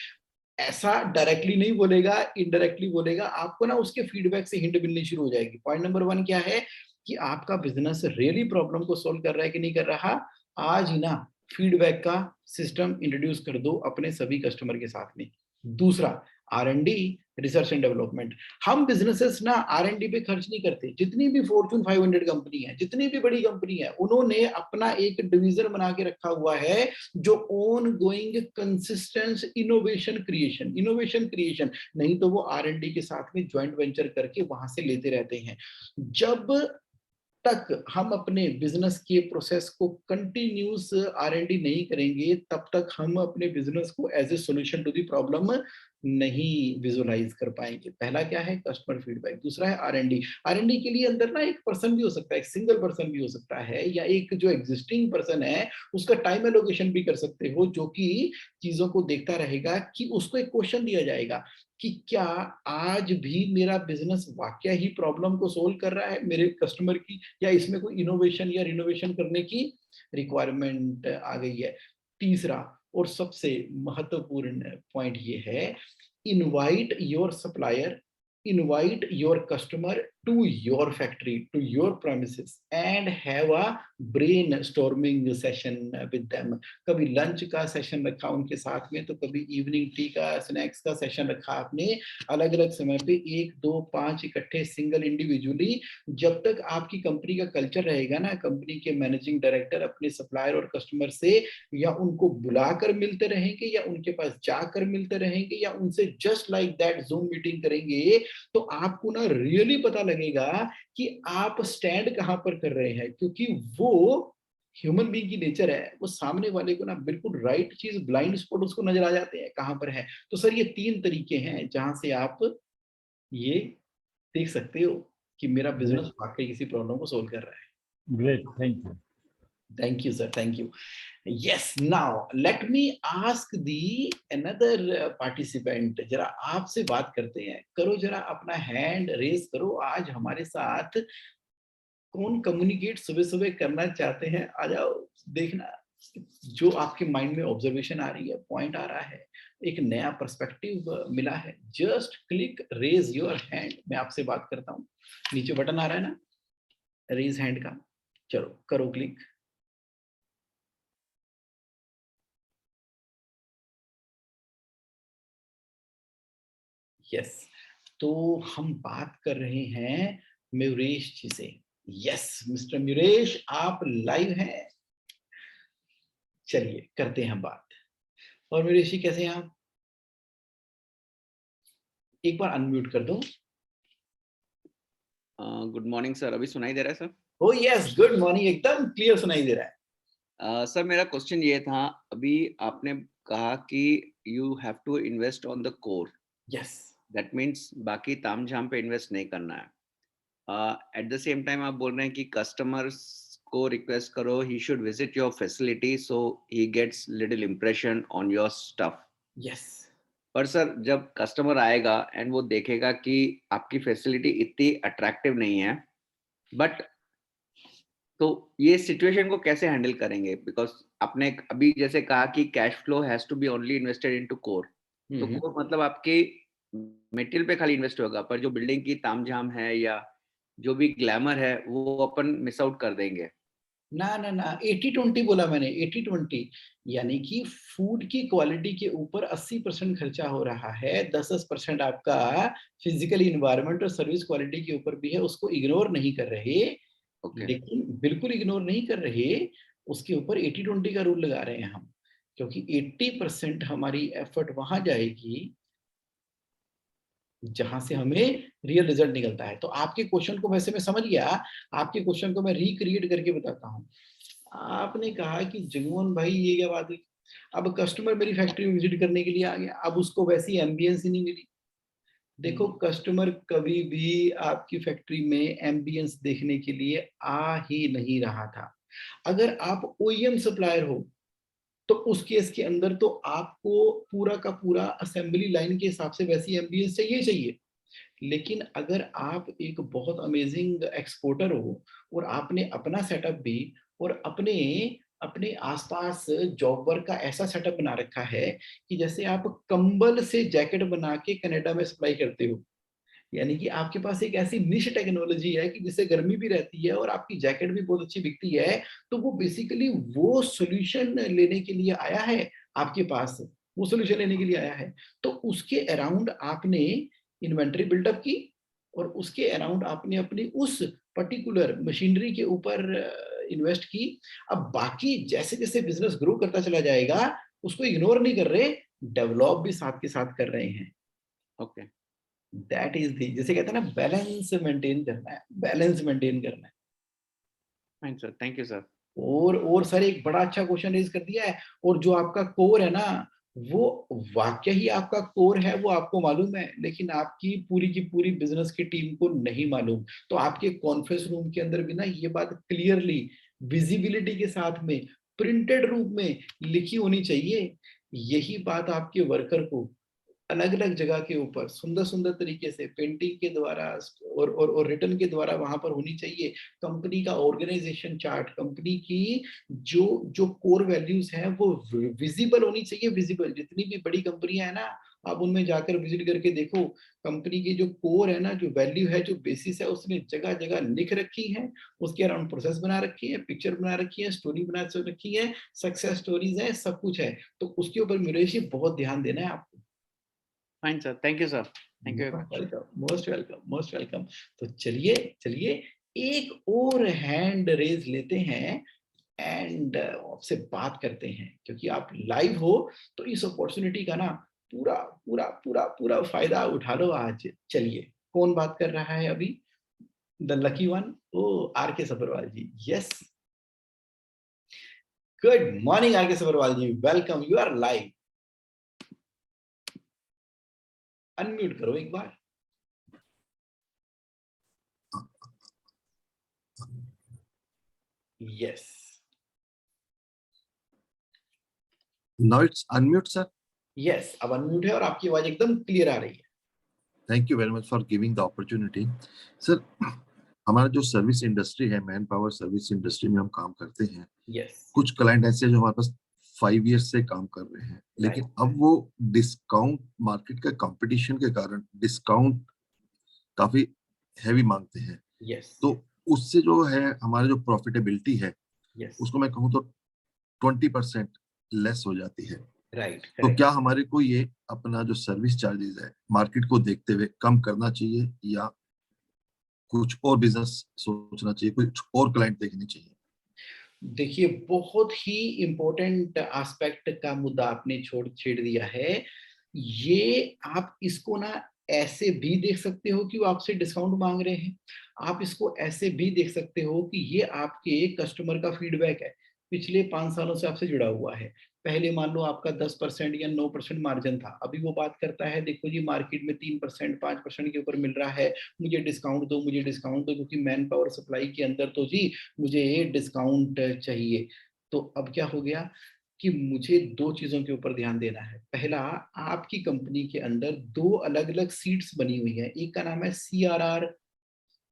ऐसा डायरेक्टली नहीं बोलेगा, इनडायरेक्टली बोलेगा, आपको ना उसके फीडबैक से हिंट मिलनी शुरू हो जाएगी। पॉइंट नंबर 1 क्या है कि आपका बिजनेस रियली प्रॉब्लम को सोल्व कर रहा है कि नहीं कर रहा। आज ही ना फीडबैक का सिस्टम इंट्रोड्यूस कर दो अपने सभी कस्टमर के साथ में। दूसरा, R&D, रिसर्च एंड डेवलपमेंट। हम बिजनेसेस ना R&D पे खर्च नहीं करते। जितनी भी फॉर्च्यून 500 कंपनी है, जितनी भी बड़ी कंपनी है, उन्होंने अपना एक डिवीजन बना के रखा हुआ है जो ongoing consistence innovation creation, innovation creation, नहीं तो वो R&D के साथ में ज्वाइंट वेंचर करके वहां से लेते रहते हैं। जब तक हम अपने बिजनेस के प्रोसेस को कंटिन्यूस R&D नहीं करेंगे, तब तक हम अपने बिजनेस को as a solution to the problem नहीं विजुअलाइज कर पाएंगे। पहला क्या है, कस्टमर फीडबैक। दूसरा है R&D। R&D के लिए अंदर ना एक पर्सन भी हो सकता है, एक सिंगल पर्सन भी हो सकता है, या एक जो एग्जिस्टिंग पर्सन है उसका टाइम एलोकेशन भी कर सकते हो, जो कि चीजों को देखता रहेगा कि उसको एक क्वेश्चन दिया जाएगा कि क्या आज भी मेरा बिजनेस वाकया ही प्रॉब्लम को सोल्व कर रहा है मेरे कस्टमर की, या इसमें कोई इनोवेशन या रिनोवेशन करने की रिक्वायरमेंट आ गई है। तीसरा और सबसे महत्वपूर्ण पॉइंट ये है, invite your supplier, invite your customer to your factory, to your premises and have a brainstorming session with them. कभी लंच का सेशन रखा उनके साथ में, तो कभी इवनिंग टी का, स्नैक्स का सेशन रखा आपने, अलग अलग समय पे 1, 2, 5 इकट्ठे, सिंगल, इंडिविजुअली। जब तक आपकी कंपनी का कल्चर रहेगा ना, कंपनी के मैनेजिंग डायरेक्टर अपने सप्लायर और कस्टमर से या उनको बुलाकर मिलते रहेंगे या उनके पास जाकर मिलते रहेंगे या उनसे just like that zoom meeting करेंगे, तो आपको ना रियली पता लगेगा कि आप स्टैंड कहां पर कर रहे हैं, क्योंकि वो ह्यूमन बीइंग की नेचर है, वो सामने वाले को ना बिल्कुल राइट चीज, ब्लाइंड स्पॉट उसको नजर आ जाते हैं कहां पर है। तो सर ये 3 तरीके हैं जहां से आप ये देख सकते हो कि मेरा बिजनेस Great, वाकई किसी प्रॉब्लम को सोल्व कर रहा है। great. Thank you. Thank you, sir. Thank you. Yes. Now let me ask the another participant. जरा आपसे बात करते हैं। करो जरा अपना हैंड रेज करो। आज हमारे साथ कौन कम्युनिकेट सुबह सुबह करना चाहते हैं? आ जाओ, देखना जो आपके माइंड में ऑब्जर्वेशन आ रही है, पॉइंट आ रहा है, एक नया पर्सपेक्टिव मिला है। Just click raise your hand. मैं आपसे बात करता हूँ। नीचे बटन आ रहा है ना रेज हैंड का, चलो करो क्लिक। यस, तो हम बात कर रहे हैं म्यूरेश जी से। यस मिस्टर म्यूरेश, आप लाइव हैं। चलिए करते हैं बात। और म्यूरेश जी कैसे हैं आप? एक बार अनम्यूट कर दो। गुड मॉर्निंग सर, अभी सुनाई दे रहा है सर? ओ यस, गुड मॉर्निंग, एकदम क्लियर सुनाई दे रहा है। सर मेरा क्वेश्चन ये था, अभी आपने कहा कि you have to invest on the core. Yes, that means बाकी तामझाम पे इन्वेस्ट नहीं करना है। एट द सेम टाइम आप बोल रहे हैं कि कस्टमर्स को रिक्वेस्ट करो, he should visit your facility so he gets little impression on your stuff. Yes, पर सर जब कस्टमर आएगा एंड वो देखेगा कि आपकी फैसिलिटी इतनी अट्रैक्टिव नहीं है, बट तो ये सिचुएशन को कैसे हैंडल करेंगे? बिकॉज आपने अभी जैसे कहा कि cash flow has to be only invested into core. तो कोर मतलब आपके मटेरियल पे खाली इन्वेस्ट होगा, पर जो बिल्डिंग की तामझाम है या जो भी ग्लैमर है वो अपन मिस आउट कर देंगे। ना ना ना, 80-20 बोला मैंने, 80-20, यानी कि फूड की क्वालिटी के ऊपर 80% खर्चा हो रहा है, 10% आपका फिजिकल इन्वायरमेंट और सर्विस क्वालिटी के ऊपर भी है, उसको इग्नोर नहीं कर रहे। लेकिन बिल्कुल इग्नोर नहीं कर रहे, उसके ऊपर 80-20 का रूल लगा रहे हैं हम, क्योंकि 80% हमारी एफर्ट वहां जाएगी जहां से हमें रियल रिजल्ट निकलता है। तो आपके क्वेश्चन को वैसे मैं समझ गया, आपके क्वेश्चन को मैं रिक्रिएट करके बताता हूँ। आपने कहा कि जगमोहन भाई ये क्या बात हुई, अब कस्टमर मेरी फैक्ट्री में विजिट करने के लिए आ गया, अब उसको वैसी एम्बियंस ही नहीं मिली। देखो कस्टमर कभी भी आपकी फैक्ट्री में एम्बियंस देखने के लिए आ ही नहीं रहा था। अगर आप ओईएम सप्लायर हो तो उस केस के अंदर तो आपको पूरा का पूरा असेंबली लाइन के हिसाब से वैसी एम्बियंस चाहिए चाहिए। लेकिन अगर आप एक बहुत अमेजिंग एक्सपोर्टर हो और आपने अपना सेटअप भी और अपने अपने आसपास जॉब वर्क का ऐसा सेटअप बना रखा है कि जैसे आप कंबल से जैकेट बना के कनाडा में सप्लाई करते हो, यानी कि आपके पास एक ऐसी निश टेक्नोलॉजी है कि जिससे गर्मी भी रहती है और आपकी जैकेट भी बहुत अच्छी बिकती है, तो वो बेसिकली वो सॉल्यूशन लेने के लिए आया है आपके पास, वो सॉल्यूशन लेने के लिए आया है। तो उसके अराउंड आपने इन्वेंटरी बिल्डअप की और उसके अराउंड आपने अपनी उस पर्टिकुलर मशीनरी के ऊपर इन्वेस्ट की। अब बाकी जैसे जैसे बिजनेस ग्रो करता चला जाएगा उसको इग्नोर नहीं कर रहे, डेवलप भी साथ के साथ कर रहे हैं। ओके, दैट इज दी, जैसे कहते हैं ना बैलेंस मेंटेन करना है, बैलेंस मेंटेन करना है। Fine sir, thank you sir. और सर एक बड़ा अच्छा क्वेश्चन रेज कर दिया है। और जो आपका कोर है ना, वो वाकई ही आपका कोर है, वो आपको मालूम है, लेकिन आपकी पूरी की पूरी बिजनेस की टीम को नहीं मालूम। तो आपके कॉन्फ्रेंस रूम के अंदर भी ना ये बात क्लियरली विजिबिलिटी के साथ में प्रिंटेड रूप में लिखी होनी चाहिए। यही बात आपके वर्कर को अलग अलग जगह के ऊपर सुंदर सुंदर तरीके से पेंटिंग के द्वारा और रिटर्न के द्वारा वहां पर होनी चाहिए। कंपनी का ऑर्गेनाइजेशन चार्ट, कंपनी की जो जो कोर वैल्यूज हैं वो विजिबल होनी चाहिए। विजिबल, जितनी भी बड़ी कंपनियां है ना आप उनमें जाकर विजिट करके देखो, कंपनी की जो कोर है ना, जो वैल्यू है, जो बेसिस है, उसने जगह जगह लिख रखी है, उसके अराउंड प्रोसेस बना रखी है, पिक्चर बना रखी है, स्टोरी बना रखी है, सक्सेस स्टोरीज है, सब कुछ है। तो उसके ऊपर मुकेश जी बहुत ध्यान देना है आपको। Fine sir, thank you sir, thank you very much. Welcome, most welcome, most welcome. तो चलिए चलिए एक और हैंड रेज लेते हैं एंड आपसे बात करते हैं, क्योंकि आप लाइव हो तो इस अपॉर्चुनिटी का ना पूरा पूरा पूरा पूरा फायदा उठा लो आज। चलिए, कौन बात कर रहा है अभी? The lucky one, oh R K Sabharwal ji. Yes, good morning R K Sabharwal ji, welcome, you are live. Unmute करो एक बार। Yes, Now it's unmute, sir. Yes, अब अनम्यूट है और आपकी आवाज एकदम क्लियर आ रही है। Thank you very much for giving the opportunity. Sir, हमारा जो सर्विस इंडस्ट्री है, मैन पावर सर्विस इंडस्ट्री में हम काम करते हैं। यस, कुछ क्लाइंट ऐसे हैं जो हमारे पास 5 इयर्स से काम कर रहे हैं, लेकिन अब वो डिस्काउंट, मार्केट का कंपटीशन के कारण डिस्काउंट काफी हैवी मांगते हैं। यस, तो उससे जो है हमारी जो प्रॉफिटेबिलिटी है, यस, उसको मैं कहूँ तो 20% लेस हो जाती है। राइट, तो क्या हमारे को ये अपना जो सर्विस चार्जेस है मार्केट को देखते हुए कम करना चाहिए, या कुछ और बिजनेस सोचना चाहिए, कुछ और क्लाइंट देखने चाहिए? देखिए, बहुत ही इंपॉर्टेंट एस्पेक्ट का मुद्दा आपने छेड़ दिया है। ये आप इसको ना ऐसे भी देख सकते हो कि वो आपसे डिस्काउंट मांग रहे हैं। आप इसको ऐसे भी देख सकते हो कि ये आपके कस्टमर का फीडबैक है, पिछले 5 सालों से आपसे जुड़ा हुआ है। पहले मान लो आपका 10% या 9% मार्जिन था, अभी वो बात करता है देखो जी मार्केट में 3% 5% के ऊपर मिल रहा है, मुझे डिस्काउंट दो, मुझे डिस्काउंट दो, क्योंकि मैन पावर सप्लाई के अंदर तो जी मुझे ये डिस्काउंट चाहिए। तो अब क्या हो गया कि मुझे 2 चीजों के ऊपर ध्यान देना है। पहला, आपकी कंपनी के अंदर 2 अलग-अलग सीट्स बनी हुई हैं। एक का नाम है सीआरआर,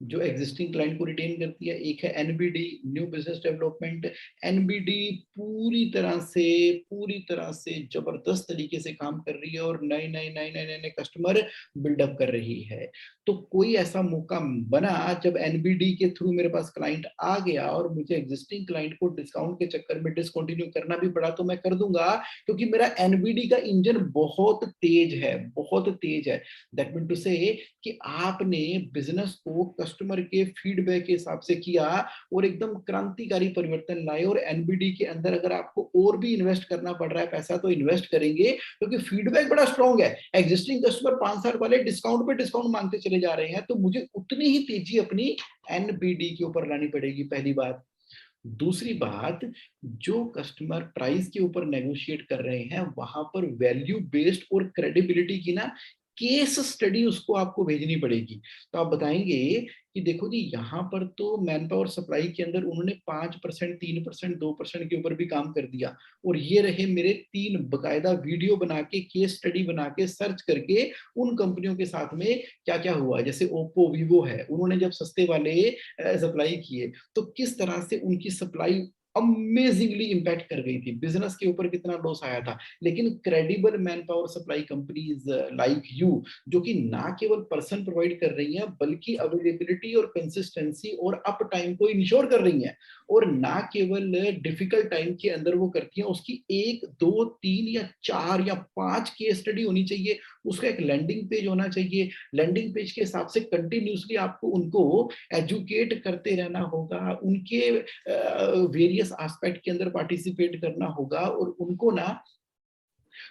जो एग्जिस्टिंग क्लाइंट को रिटेन करती है, एक है NBD, new business development. NBD पूरी तरह से जबरदस्त तरीके से काम कर रही है और नए नए नए नए नए कस्टमर बिल्डअप कर रही है। तो कोई ऐसा मौका बना जब एनबीडी के थ्रू मेरे पास क्लाइंट आ गया और मुझे एग्जिस्टिंग क्लाइंट को डिस्काउंट के चक्कर में डिसकंटिन्यू करना भी पड़ा, तो मैं कर दूंगा, क्योंकि मेरा एनबीडी का इंजन बहुत तेज है, बहुत तेज है। दैट मीन टू से कि आपने बिजनेस को कस्टमर के फीडबैक के हिसाब से किया और एकदम क्रांतिकारी परिवर्तन लाए। और एनबीडी के अंदर अगर आपको और भी इन्वेस्ट करना पड़ रहा है पैसा, तो इन्वेस्ट करेंगे, क्योंकि फीडबैक बड़ा स्ट्रांग है। एग्जिस्टिंग कस्टमर 5 साल वाले डिस्काउंट पे डिस्काउंट मांगते चले जा रहे हैं, तो मुझे उतनी ही तेजी अपनी एनबीडी के ऊपर लानी पड़ेगी, पहली बात। दूसरी बात, जो कस्टमर प्राइस के ऊपर नेगोशिएट कर रहे हैं, वहां पर वैल्यू बेस्ड और क्रेडिबिलिटी की ना केस स्टडी उसको आपको भेजनी पड़ेगी। तो आप बताएंगे कि देखो जी यहाँ पर तो मैन पावर सप्लाई के अंदर उन्होंने 5%, 3%, 2% के ऊपर भी काम कर दिया, और ये रहे मेरे 3 बकायदा वीडियो बना के, केस स्टडी बना के, सर्च करके उन कंपनियों के साथ में क्या क्या हुआ। जैसे ओप्पो, वीवो है, उन्होंने जब सस्ते वाले सप्लाई किए तो किस तरह से उनकी सप्लाई अमेजिंगली इंपैक्ट कर गई थी, बिजनेस के ऊपर कितना लॉस आया था। लेकिन credible man power supply companies like you, जो कि ना केवल पर्सन प्रोवाइड कर रही हैं, बल्कि अवेलेबिलिटी और कंसिस्टेंसी और अप टाइम को इंश्योर कर रही हैं, और ना केवल डिफिकल्ट टाइम के अंदर वो करती हैं, उसकी 1, 2, 3 या 4 या 5 केस स्टडी होनी चाहिए। उसका एक लैंडिंग पेज होना चाहिए। लैंडिंग पेज के हिसाब से कंटिन्यूसली आपको उनको एजुकेट करते रहना होगा, उनके वेरियस एस्पेक्ट के अंदर पार्टिसिपेट करना होगा, और उनको ना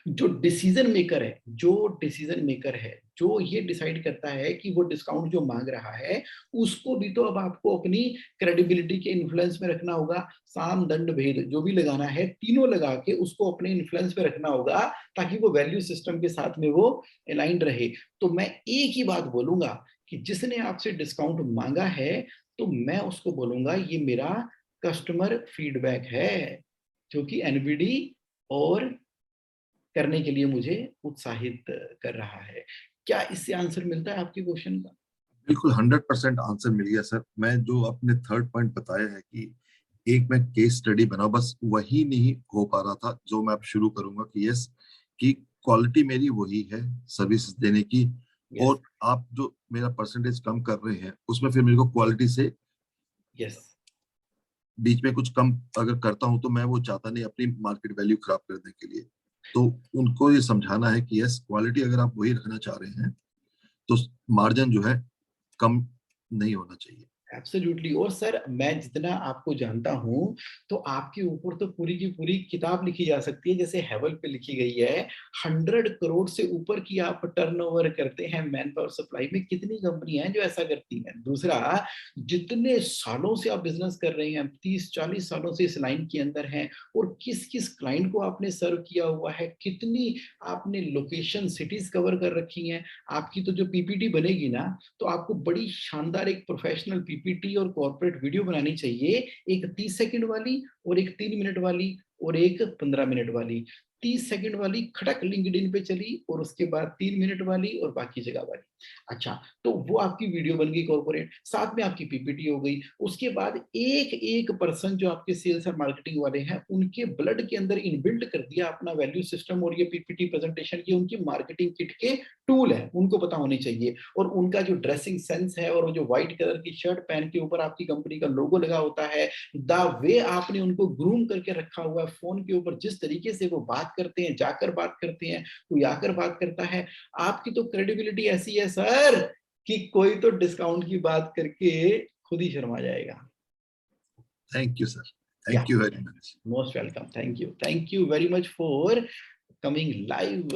जो डिसीजन मेकर है, जो ये डिसाइड करता है कि वो डिस्काउंट जो मांग रहा है, उसको भी तो अब आपको अपनी क्रेडिबिलिटी के इन्फ्लुएंस में रखना होगा। साम दंड भेद जो भी लगाना है, तीनों लगा के उसको अपने इन्फ्लुएंस में रखना होगा, ताकि वो वैल्यू सिस्टम के साथ में वो अलाइंड रहे। तो मैं एक ही बात बोलूंगा कि जिसने आपसे डिस्काउंट मांगा है, तो मैं उसको बोलूंगा ये मेरा कस्टमर फीडबैक है, जो कि एनबीडी और करने के लिए मुझे उत्साहित कर रहा है। क्या इससे आंसर मिलता है आपके क्वेश्चन का? बिल्कुल 100% आंसर मिल गया सर। मैं जो अपने थर्ड पॉइंट बताया है कि एक मैं केस स्टडी बनाऊं, बस वही नहीं हो पा रहा था, जो मैं अब शुरू करूंगा कि यस, कि क्वालिटी मेरी वही है सर्विस देने की, Yes, और आप जो मेरा परसेंटेज कम कर रहे हैं उसमें फिर मेरे को क्वालिटी से yes. बीच में कुछ कम अगर करता हूं तो मैं वो चाहता नहीं अपनी मार्केट वैल्यू खराब करने के लिए। तो उनको ये समझाना है कि यस, क्वालिटी अगर आप वही रखना चाह रहे हैं तो मार्जिन जो है कम नहीं होना चाहिए। एब्सोल्युटली। और सर मैं जितना आपको जानता हूं तो आपके ऊपर तो पूरी की पूरी किताब लिखी जा सकती है, जैसे हेवल पे लिखी गई है 100 करोड़ से ऊपर की आप टर्नओवर करते हैं मैन पावर सप्लाई में। कितनी कंपनियां हैं जो ऐसा करती हैं? दूसरा, जितने सालों से आप बिजनेस कर रहे हैं, 30-40 सालों से इस लाइन के अंदर हैं, और किस किस क्लाइंट को आपने सर्व किया हुआ है, कितनी आपने लोकेशन सिटीज कवर कर रखी हैं। आपकी तो जो पीपीटी बनेगी ना, तो आपको बड़ी शानदार एक प्रोफेशनल पीपीटी और कॉर्पोरेट वीडियो बनानी चाहिए, एक 30 सेकंड वाली और एक 3 मिनट वाली और एक 15 मिनट वाली। 30 सेकंड वाली खटक लिंक्डइन पे चली, और उसके बाद 3 मिनट वाली और बाकी जगह वाली। अच्छा, तो वो आपकी वीडियो बन गई कॉर्पोरेट, साथ में आपकी पीपीटी हो गई। उसके बाद एक एक पर्सन जो आपके सेल्स और मार्केटिंग वाले हैं, उनके ब्लड के अंदर इनबिल्ट कर दिया अपना वैल्यू सिस्टम, और ये पीपीटी प्रेजेंटेशन की उनकी मार्केटिंग किट के टूल है, उनको पता होनी चाहिए। और उनका जो ड्रेसिंग सेंस है, और वो जो व्हाइट कलर की शर्ट पहन के ऊपर आपकी कंपनी का लोगो लगा होता है, द वे आपने उनको ग्रूम करके रखा हुआ है फोन के ऊपर, जिस तरीके से वो बात करते हैं, जाकर बात करते हैं, कोई आकर बात करता है, आपकी तो क्रेडिबिलिटी ऐसी है सर कि कोई तो डिस्काउंट की बात करके खुद ही शर्मा जाएगा। थैंक यू सर, या, thank you very much. most welcome. Thank you very much for coming live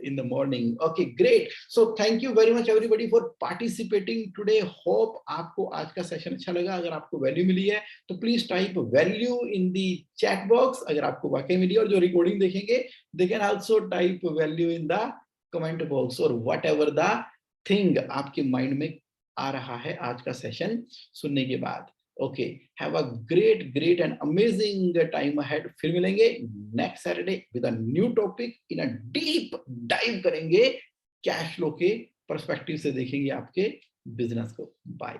in the morning. Okay, great. So thank you very much everybody for participating today. Hope आपको आज का session अच्छा लगा। अगर आपको value मिली है तो please type value in the chat box. अगर आपको वाकई मिली, और जो रिकॉर्डिंग देखेंगे they can also type value in the comment box, और वट एवर द थिंग आपके माइंड में आ रहा है आज का सेशन सुनने के बाद। Okay, have a great and amazing time ahead. फिर मिलेंगे next Saturday with a new topic, in a deep dive करेंगे, कैश फ्लो के पर्सपेक्टिव से देखेंगे आपके बिजनेस को। बाय।